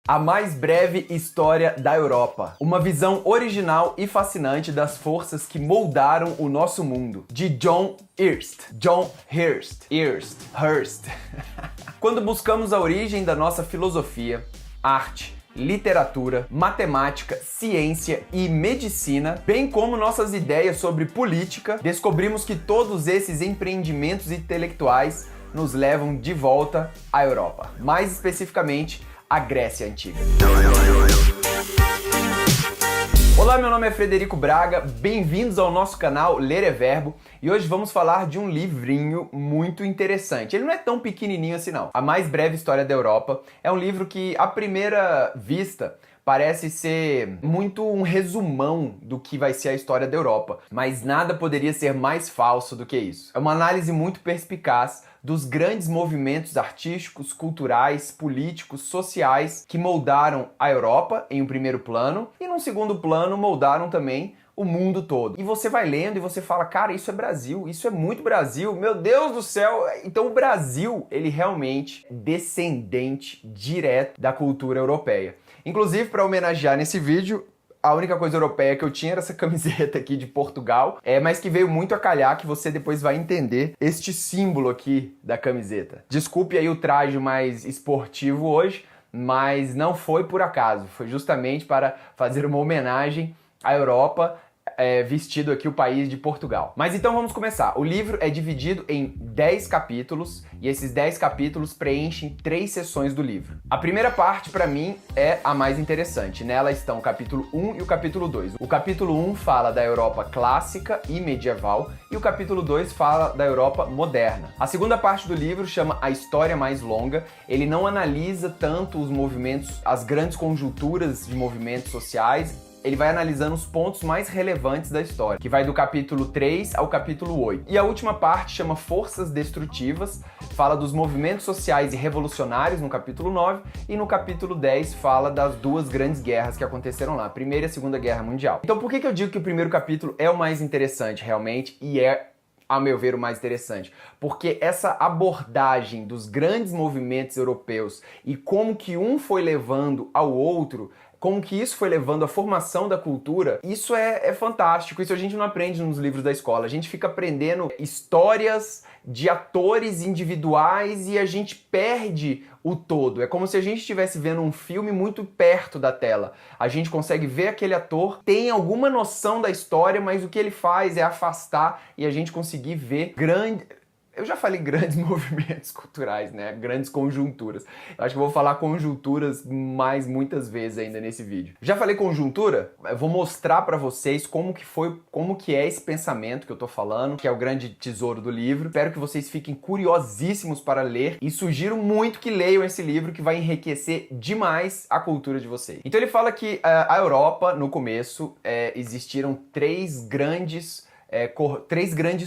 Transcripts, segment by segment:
A mais breve história da Europa. Uma visão original e fascinante das forças que moldaram o nosso mundo. De John Hirst. Quando buscamos a origem da nossa filosofia, arte, literatura, matemática, ciência e medicina, bem como nossas ideias sobre política, descobrimos que todos esses empreendimentos intelectuais nos levam de volta à Europa. Mais especificamente, a Grécia Antiga. Olá, meu nome é Frederico Braga, bem-vindos ao nosso canal Ler é Verbo, e hoje vamos falar de um livrinho muito interessante. Ele não é tão pequenininho assim não. A Mais Breve História da Europa é um livro que, à primeira vista, parece ser muito um resumão do que vai ser a história da Europa, mas nada poderia ser mais falso do que isso. É uma análise muito perspicaz dos grandes movimentos artísticos, culturais, políticos, sociais que moldaram a Europa em um primeiro plano e num segundo plano moldaram também o mundo todo. E você vai lendo e você fala, cara, isso é Brasil, isso é muito Brasil, meu Deus do céu! Então o Brasil, ele realmente é descendente direto da cultura europeia. Inclusive, para homenagear nesse vídeo, a única coisa europeia que eu tinha era essa camiseta aqui de Portugal, mas que veio muito a calhar, que você depois vai entender este símbolo aqui da camiseta. Desculpe aí o traje mais esportivo hoje, mas não foi por acaso, foi justamente para fazer uma homenagem à Europa, vestido aqui o país de Portugal. Mas então vamos começar. O livro é dividido em 10 capítulos e esses 10 capítulos preenchem 3 sessões do livro. A primeira parte, para mim, é a mais interessante. Nela estão o capítulo 1 e o capítulo 2. O capítulo 1 fala da Europa clássica e medieval e o capítulo 2 fala da Europa moderna. A segunda parte do livro chama A História Mais Longa. Ele não analisa tanto os movimentos, as grandes conjunturas de movimentos sociais. Ele vai analisando os pontos mais relevantes da história, que vai do capítulo 3 ao capítulo 8. E a última parte chama Forças Destrutivas, fala dos movimentos sociais e revolucionários no capítulo 9, e no capítulo 10 fala das duas grandes guerras que aconteceram lá, a Primeira e a Segunda Guerra Mundial. Então por que eu digo que o primeiro capítulo é o mais interessante realmente, e é, a meu ver, o mais interessante? Porque essa abordagem dos grandes movimentos europeus e como que um foi levando ao outro, como que isso foi levando à formação da cultura, isso é fantástico. Isso a gente não aprende nos livros da escola. A gente fica aprendendo histórias de atores individuais e a gente perde o todo. É como se a gente estivesse vendo um filme muito perto da tela. A gente consegue ver aquele ator, tem alguma noção da história, mas o que ele faz é afastar e a gente conseguir ver Eu já falei grandes movimentos culturais, né? Grandes conjunturas. Eu acho que eu vou falar conjunturas muitas vezes ainda nesse vídeo. Já falei conjuntura? Eu vou mostrar pra vocês como que é esse pensamento que eu tô falando, que é o grande tesouro do livro. Espero que vocês fiquem curiosíssimos para ler e sugiro muito que leiam esse livro, que vai enriquecer demais a cultura de vocês. Então ele fala que a Europa, no começo, existiram três grandes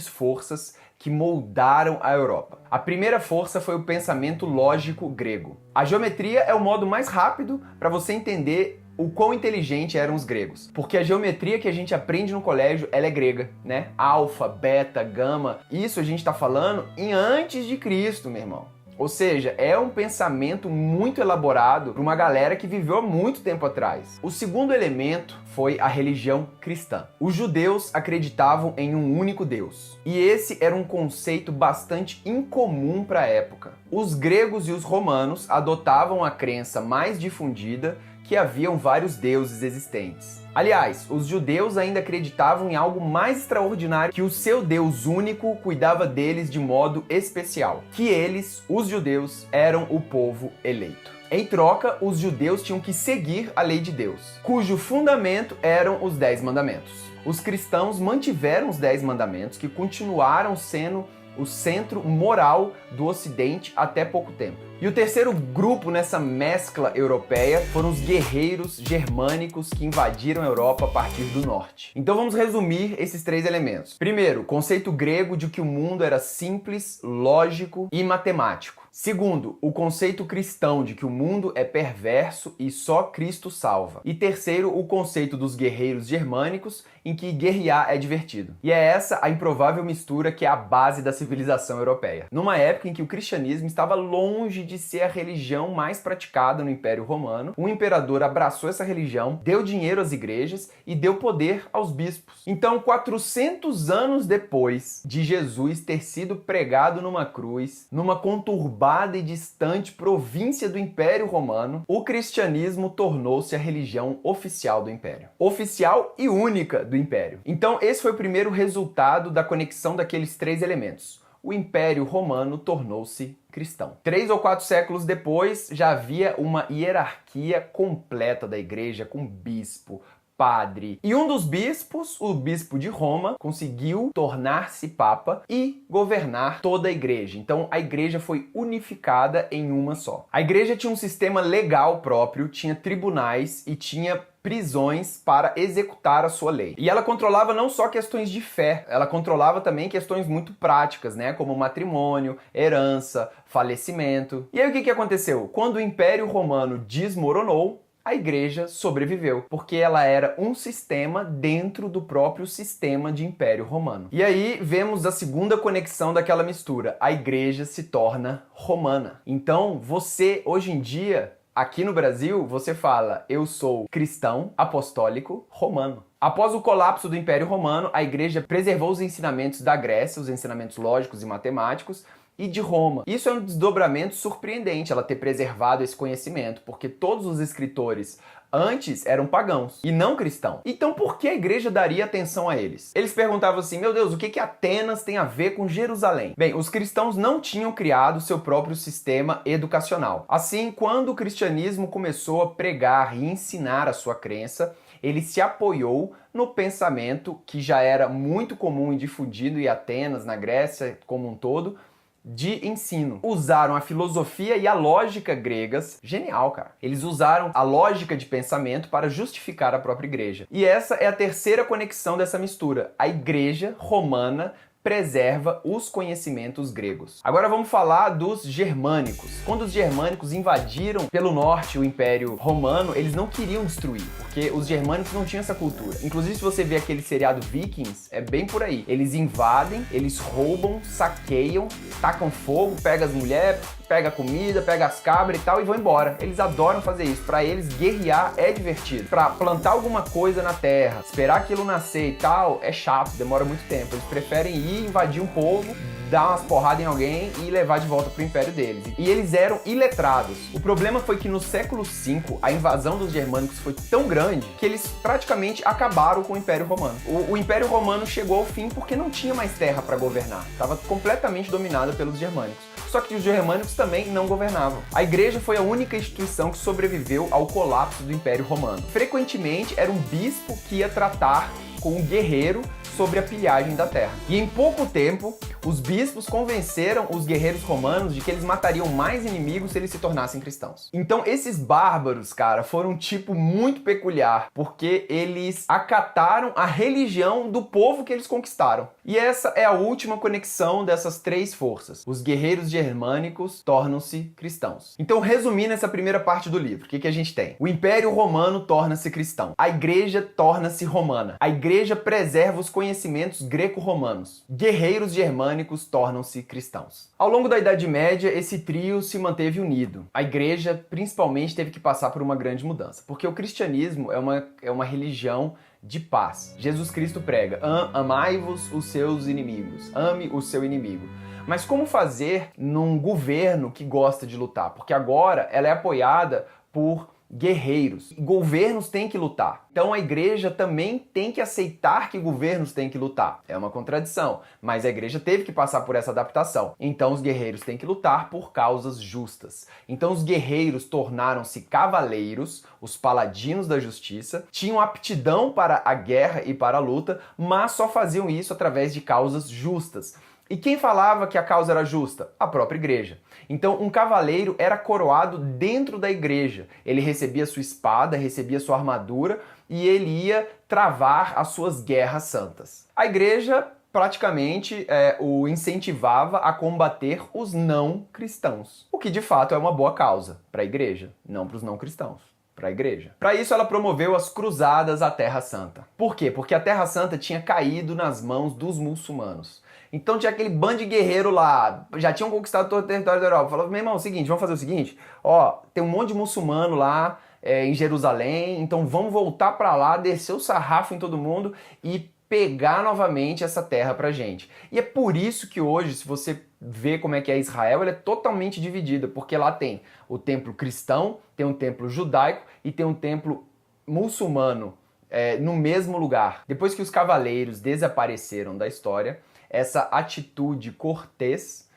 forças que moldaram a Europa. A primeira força foi o pensamento lógico grego. A geometria é o modo mais rápido para você entender o quão inteligente eram os gregos. Porque a geometria que a gente aprende no colégio, ela é grega, né? Alfa, beta, gama, isso a gente tá falando em antes de Cristo, meu irmão. Ou seja, é um pensamento muito elaborado para uma galera que viveu há muito tempo atrás. O segundo elemento foi a religião cristã. Os judeus acreditavam em um único Deus. E esse era um conceito bastante incomum para a época. Os gregos e os romanos adotavam a crença mais difundida que haviam vários deuses existentes. Aliás, os judeus ainda acreditavam em algo mais extraordinário, que o seu Deus único cuidava deles de modo especial, que eles, os judeus, eram o povo eleito. Em troca, os judeus tinham que seguir a lei de Deus, cujo fundamento eram os 10 mandamentos. Os cristãos mantiveram os 10 mandamentos, que continuaram sendo o centro moral do Ocidente até pouco tempo. E o terceiro grupo nessa mescla europeia foram os guerreiros germânicos que invadiram a Europa a partir do norte. Então vamos resumir esses 3 elementos. Primeiro, o conceito grego de que o mundo era simples, lógico e matemático. Segundo, o conceito cristão de que o mundo é perverso e só Cristo salva. E terceiro, o conceito dos guerreiros germânicos, em que guerrear é divertido. E é essa a improvável mistura que é a base da civilização europeia. Numa época em que o cristianismo estava longe de ser a religião mais praticada no Império Romano, o imperador abraçou essa religião, deu dinheiro às igrejas e deu poder aos bispos. Então, 400 anos depois de Jesus ter sido pregado numa cruz, numa conturbada e distante província do Império Romano, o cristianismo tornou-se a religião oficial do Império. Oficial e única do Império. Então, esse foi o primeiro resultado da conexão daqueles três elementos. O Império Romano tornou-se cristão. 3 ou 4 séculos depois, já havia uma hierarquia completa da igreja, com bispo, padre. E um dos bispos, o bispo de Roma, conseguiu tornar-se papa e governar toda a igreja. Então a igreja foi unificada em uma só. A igreja tinha um sistema legal próprio, tinha tribunais e tinha prisões para executar a sua lei. E ela controlava não só questões de fé, ela controlava também questões muito práticas, né, como matrimônio, herança, falecimento. E aí o que aconteceu? Quando o Império Romano desmoronou, a igreja sobreviveu, porque ela era um sistema dentro do próprio sistema de Império Romano. E aí vemos a segunda conexão daquela mistura. A igreja se torna romana. Então você, hoje em dia, aqui no Brasil, você fala, eu sou cristão apostólico romano. Após o colapso do Império Romano, a igreja preservou os ensinamentos da Grécia, os ensinamentos lógicos e matemáticos, e de Roma. Isso é um desdobramento surpreendente, ela ter preservado esse conhecimento, porque todos os escritores antes eram pagãos e não cristãos. Então por que a igreja daria atenção a eles? Eles perguntavam assim, meu Deus, o que Atenas tem a ver com Jerusalém? Bem, os cristãos não tinham criado seu próprio sistema educacional. Assim, quando o cristianismo começou a pregar e ensinar a sua crença, ele se apoiou no pensamento que já era muito comum e difundido em Atenas, na Grécia como um todo, de ensino. Usaram a filosofia e a lógica gregas. Genial, cara. Eles usaram a lógica de pensamento para justificar a própria igreja. E essa é a terceira conexão dessa mistura. A igreja romana preserva os conhecimentos gregos. Agora vamos falar dos germânicos. Quando os germânicos invadiram pelo norte o Império Romano, eles não queriam destruir, porque os germânicos não tinham essa cultura. Inclusive, se você vê aquele seriado Vikings, é bem por aí. Eles invadem, eles roubam, saqueiam, tacam fogo, pegam as mulheres, pega a comida, pega as cabras e tal e vão embora. Eles adoram fazer isso. Pra eles, guerrear é divertido. Pra plantar alguma coisa na terra, esperar aquilo nascer e tal, é chato, demora muito tempo. Eles preferem ir invadir um povo, dar umas porradas em alguém e levar de volta pro império deles. E eles eram iletrados. O problema foi que no século V, a invasão dos germânicos foi tão grande que eles praticamente acabaram com o Império Romano. O Império Romano chegou ao fim porque não tinha mais terra para governar. Estava completamente dominada pelos germânicos. Só que os germânicos também não governavam. A igreja foi a única instituição que sobreviveu ao colapso do Império Romano. Frequentemente era um bispo que ia tratar com um guerreiro sobre a pilhagem da terra. E em pouco tempo, os bispos convenceram os guerreiros romanos de que eles matariam mais inimigos se eles se tornassem cristãos. Então esses bárbaros, cara, foram um tipo muito peculiar, porque eles acataram a religião do povo que eles conquistaram. E essa é a última conexão dessas três forças. Os guerreiros germânicos tornam-se cristãos. Então, resumindo essa primeira parte do livro, o que a gente tem? O Império Romano torna-se cristão. A igreja torna-se romana. A igreja preserva os conhecimentos greco-romanos. Guerreiros germânicos tornam-se cristãos. Ao longo da Idade Média, esse trio se manteve unido. A igreja, principalmente, teve que passar por uma grande mudança, porque o cristianismo é uma religião de paz. Jesus Cristo prega, amai-vos os seus inimigos, ame o seu inimigo. Mas como fazer num governo que gosta de lutar? Porque agora ela é apoiada por guerreiros. Governos têm que lutar. Então a igreja também tem que aceitar que governos têm que lutar. É uma contradição, mas a igreja teve que passar por essa adaptação. Então os guerreiros têm que lutar por causas justas. Então os guerreiros tornaram-se cavaleiros, os paladinos da justiça, tinham aptidão para a guerra e para a luta, mas só faziam isso através de causas justas. E quem falava que a causa era justa? A própria igreja. Então, um cavaleiro era coroado dentro da igreja. Ele recebia sua espada, recebia sua armadura e ele ia travar as suas guerras santas. A igreja praticamente o incentivava a combater os não cristãos. O que de fato é uma boa causa para a igreja, não para os não cristãos. Para a igreja. Para isso, ela promoveu as cruzadas à Terra Santa. Por quê? Porque a Terra Santa tinha caído nas mãos dos muçulmanos. Então tinha aquele bando de guerreiro lá, já tinham conquistado todo o território da Europa. Falava, meu irmão, é o seguinte, vamos fazer o seguinte, ó, tem um monte de muçulmano lá em Jerusalém, então vamos voltar para lá, descer o sarrafo em todo mundo e pegar novamente essa terra pra gente. E é por isso que hoje, se você vê como é que é Israel, ela é totalmente dividida, porque lá tem o templo cristão, tem um templo judaico e tem um templo muçulmano no mesmo lugar. Depois que os cavaleiros desapareceram da história, essa atitude cortês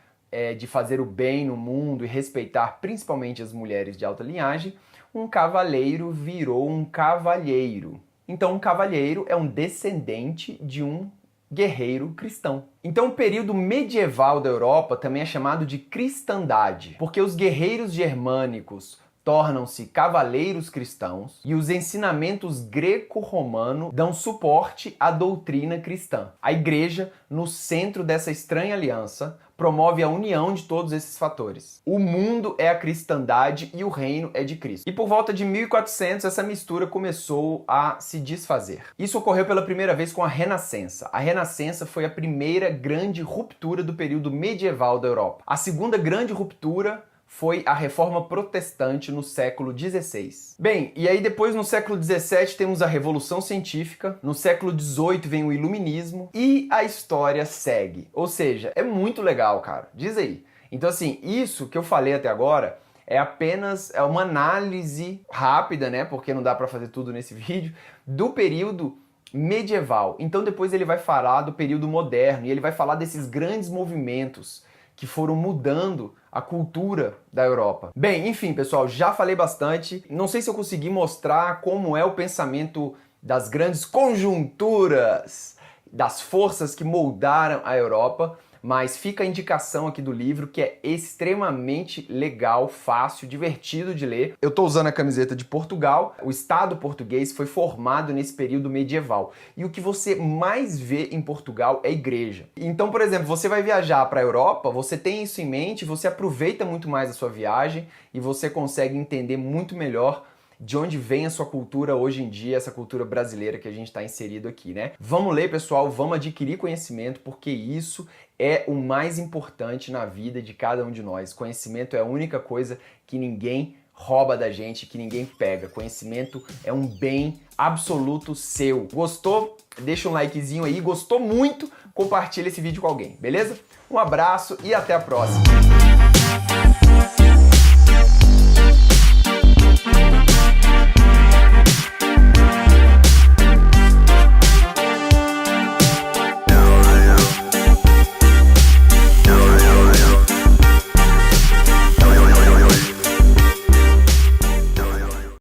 de fazer o bem no mundo e respeitar principalmente as mulheres de alta linhagem, um cavaleiro virou um cavalheiro. Então, um cavalheiro é um descendente de um guerreiro cristão. Então, o período medieval da Europa também é chamado de cristandade, porque os guerreiros germânicos tornam-se cavaleiros cristãos e os ensinamentos greco-romano dão suporte à doutrina cristã. A igreja, no centro dessa estranha aliança, promove a união de todos esses fatores. O mundo é a cristandade e o reino é de Cristo. E por volta de 1400, essa mistura começou a se desfazer. Isso ocorreu pela primeira vez com a Renascença. A Renascença foi a primeira grande ruptura do período medieval da Europa. A segunda grande ruptura foi a Reforma Protestante no século XVI. Bem, e aí depois no século XVII temos a Revolução Científica, no século XVIII vem o Iluminismo e a história segue. Ou seja, é muito legal, cara. Diz aí. Então assim, isso que eu falei até agora é apenas uma análise rápida, né? Porque não dá para fazer tudo nesse vídeo, do período medieval. Então depois ele vai falar do período moderno e ele vai falar desses grandes movimentos que foram mudando a cultura da Europa. Bem, enfim, pessoal, já falei bastante. Não sei se eu consegui mostrar como é o pensamento das grandes conjunturas, das forças que moldaram a Europa, mas fica a indicação aqui do livro, que é extremamente legal, fácil, divertido de ler. Eu tô usando a camiseta de Portugal. O Estado português foi formado nesse período medieval. E o que você mais vê em Portugal é igreja. Então, por exemplo, você vai viajar para a Europa, você tem isso em mente, você aproveita muito mais a sua viagem e você consegue entender muito melhor de onde vem a sua cultura hoje em dia, essa cultura brasileira que a gente está inserido aqui, né? Vamos ler, pessoal, vamos adquirir conhecimento, porque isso é o mais importante na vida de cada um de nós. Conhecimento é a única coisa que ninguém rouba da gente, que ninguém pega. Conhecimento é um bem absoluto seu. Gostou? Deixa um likezinho aí. Gostou muito? Compartilha esse vídeo com alguém, beleza? Um abraço e até a próxima!